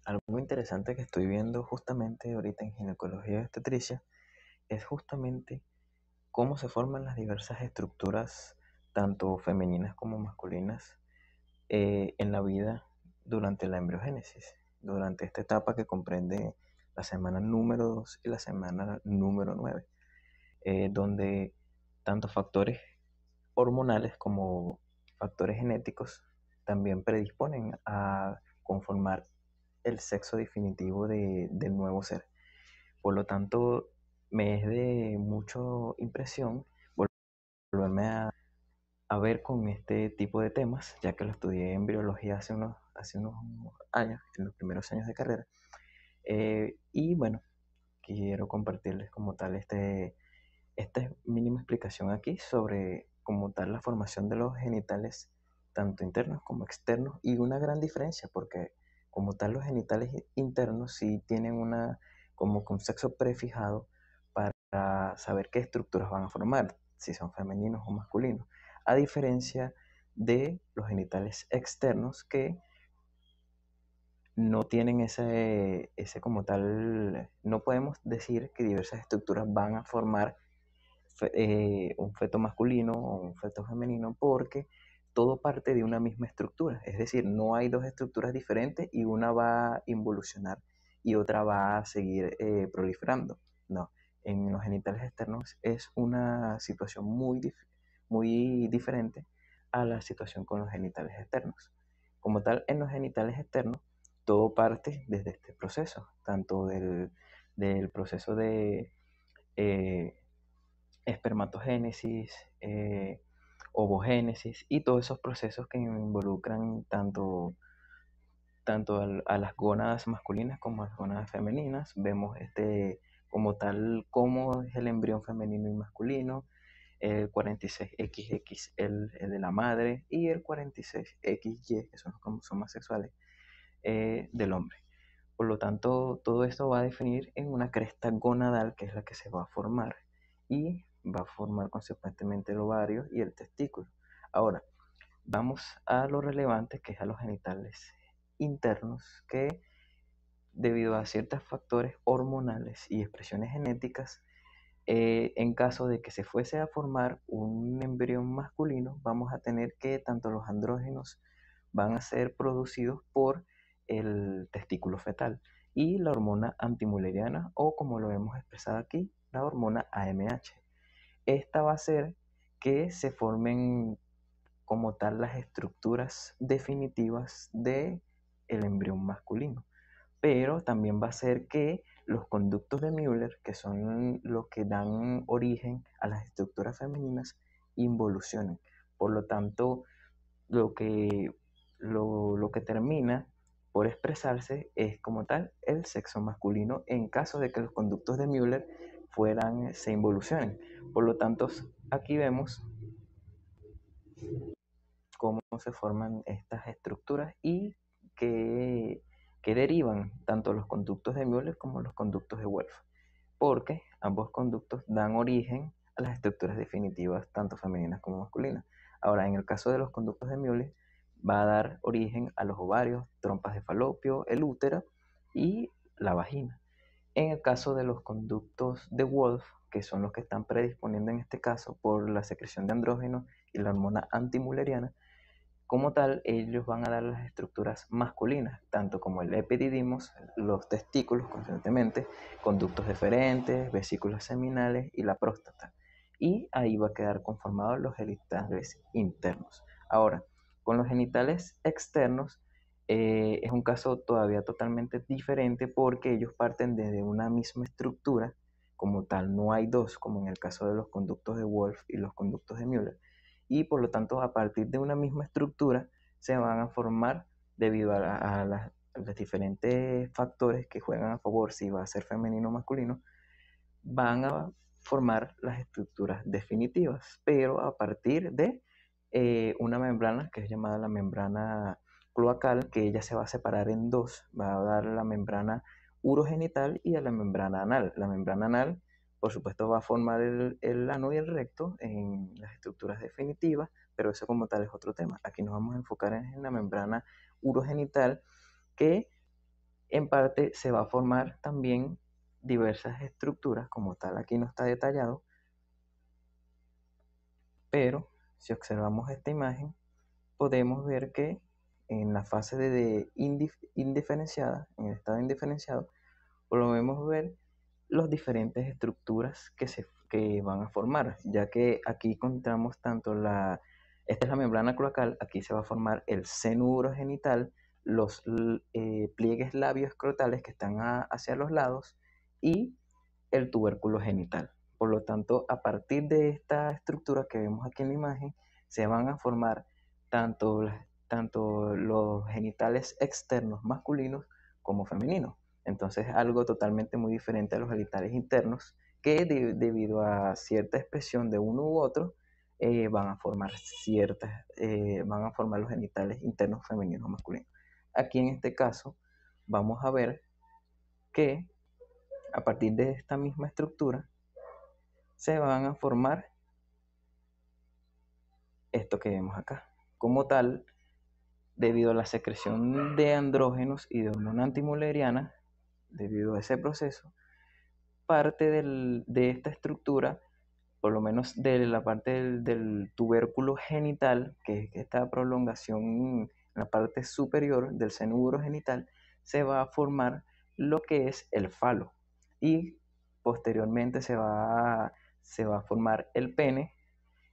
Algo interesante que estoy viendo justamente ahorita en ginecología y obstetricia es justamente cómo se forman las diversas estructuras, tanto femeninas como masculinas, en la vida durante la embriogénesis, durante esta etapa que comprende la semana número 2 y la semana número 9, donde tanto factores hormonales como factores genéticos también predisponen a conformar el sexo definitivo del nuevo ser. Por lo tanto, me es de mucha impresión volverme a ver con este tipo de temas, ya que lo estudié en biología hace unos años, en los primeros años de carrera. Y bueno, quiero compartirles como tal esta mínima explicación aquí sobre como tal la formación de los genitales, tanto internos como externos, y una gran diferencia, porque como tal los genitales internos sí tienen como que un sexo prefijado para saber qué estructuras van a formar, si son femeninos o masculinos, a diferencia de los genitales externos que no tienen ese como tal, no podemos decir que diversas estructuras van a formar un feto masculino o un feto femenino, porque todo parte de una misma estructura. Es decir, no hay dos estructuras diferentes y una va a involucionar y otra va a seguir proliferando. No, en los genitales externos es una situación muy diferente a la situación con los genitales externos. Como tal, en los genitales externos, todo parte desde este proceso, tanto del proceso de eh, espermatogénesis, ovogénesis y todos esos procesos que involucran tanto a las gónadas masculinas como a las gónadas femeninas. Vemos como tal cómo es el embrión femenino y masculino, el 46XX el de la madre y el 46XY, que son los cromosomas sexuales del hombre. Por lo tanto, todo esto va a definir en una cresta gonadal, que es la que se va a formar, y va a formar consecuentemente el ovario y el testículo. Ahora, vamos a lo relevante, que es a los genitales internos, que debido a ciertos factores hormonales y expresiones genéticas, en caso de que se fuese a formar un embrión masculino, vamos a tener que tanto los andrógenos van a ser producidos por el testículo fetal y la hormona antimuleriana, o como lo hemos expresado aquí, la hormona AMH. Esta va a hacer que se formen como tal las estructuras definitivas de el embrión masculino, pero también va a ser que los conductos de Müller, que son los que dan origen a las estructuras femeninas, involucionen. Por lo tanto, lo que, lo que termina por expresarse es como tal el sexo masculino en caso de que los conductos de Müller se involucionen. Por lo tanto, aquí vemos cómo se forman estas estructuras y que, que derivan tanto los conductos de Müller como los conductos de Wolff, porque ambos conductos dan origen a las estructuras definitivas, tanto femeninas como masculinas. Ahora, en el caso de los conductos de Müller, va a dar origen a los ovarios, trompas de falopio, el útero y la vagina. En el caso de los conductos de Wolff, que son los que están predisponiendo en este caso por la secreción de andrógenos y la hormona antimuleriana, como tal, ellos van a dar las estructuras masculinas, tanto como el epididimos, los testículos, conscientemente, conductos deferentes, vesículas seminales y la próstata. Y ahí va a quedar conformados los genitales internos. Ahora, con los genitales externos, es un caso todavía totalmente diferente, porque ellos parten desde una misma estructura, como tal, no hay dos, como en el caso de los conductos de Wolff y los conductos de Müller, y por lo tanto a partir de una misma estructura se van a formar debido a los diferentes factores que juegan a favor, si va a ser femenino o masculino, van a formar las estructuras definitivas, pero a partir de una membrana que es llamada la membrana cloacal, que ella se va a separar en dos, va a dar la membrana urogenital y a la membrana anal. La membrana anal, por supuesto, va a formar el ano y el recto en las estructuras definitivas, pero eso como tal es otro tema. Aquí nos vamos a enfocar en la membrana urogenital, que En parte se va a formar también diversas estructuras, como tal aquí no está detallado, pero si observamos esta imagen, podemos ver que en la fase de indiferenciada, en el estado indiferenciado, podemos ver las diferentes estructuras que van a formar, ya que aquí encontramos esta es la membrana cloacal, aquí se va a formar el seno urogenital, los pliegues labioescrotales que están hacia los lados y el tubérculo genital. Por lo tanto, a partir de esta estructura que vemos aquí en la imagen, se van a formar tanto, tanto los genitales externos masculinos como femeninos. Entonces, algo totalmente muy diferente a los genitales internos, que debido a cierta expresión de uno u otro, van a formar los genitales internos femeninos o masculinos. Aquí en este caso, vamos a ver que a partir de esta misma estructura se van a formar esto que vemos acá. Como tal, debido a la secreción de andrógenos y de hormona antimuleriana, debido a ese proceso, parte de esta estructura, por lo menos de la parte del tubérculo genital, que es esta prolongación en la parte superior del seno urogenital, se va a formar lo que es el falo. Y posteriormente se va a formar el pene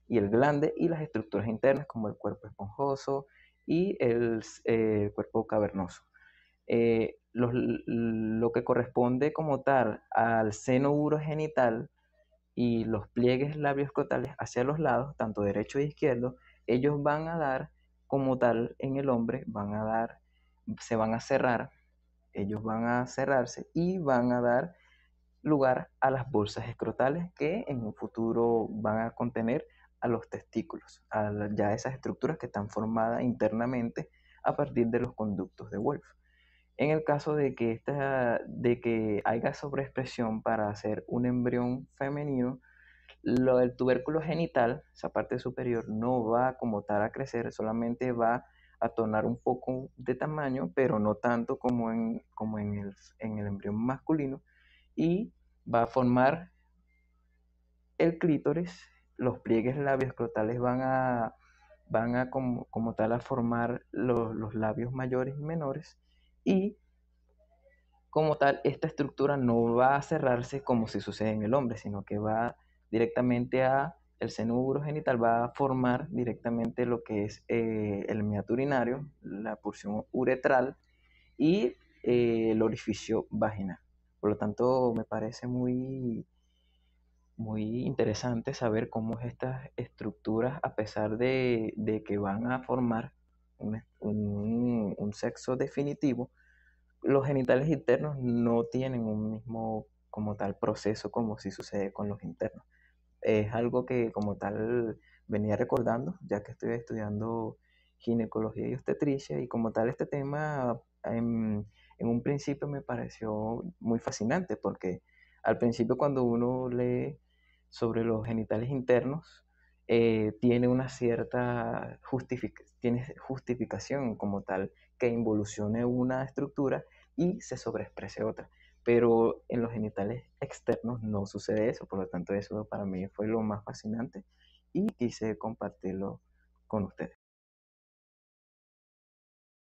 y el glande y las estructuras internas como el cuerpo esponjoso y el cuerpo cavernoso. Lo que corresponde como tal al seno urogenital y los pliegues labioscotales hacia los lados, tanto derecho e izquierdo, ellos van a dar como tal en el hombre, se van a cerrar, ellos van a cerrarse y van a dar lugar a las bolsas escrotales que en un futuro van a contener a los testículos, ya esas estructuras que están formadas internamente a partir de los conductos de Wolff. En el caso de que haya sobreexpresión para hacer un embrión femenino, lo del tubérculo genital, esa parte superior, no va como tal a crecer, solamente va a tornar un poco de tamaño, pero no tanto como en el embrión masculino, y va a formar el clítoris, los pliegues labioscrotales van a como tal a formar los labios mayores y menores, y como tal, esta estructura no va a cerrarse como si sucede en el hombre, sino que va directamente a el seno urogenital, va a formar directamente lo que es el meato urinario, la porción uretral y el orificio vaginal. Por lo tanto, me parece muy interesante saber cómo estas estructuras, a pesar de que van a formar un sexo definitivo, los genitales internos no tienen un mismo como tal proceso como si sucede con los internos. Es algo que como tal venía recordando, ya que estoy estudiando ginecología y obstetricia, y como tal este tema en un principio me pareció muy fascinante, porque al principio cuando uno lee sobre los genitales internos, tiene una cierta tiene justificación como tal que involucione una estructura y se sobreexprese otra. Pero en los genitales externos no sucede eso, por lo tanto eso para mí fue lo más fascinante y quise compartirlo con ustedes.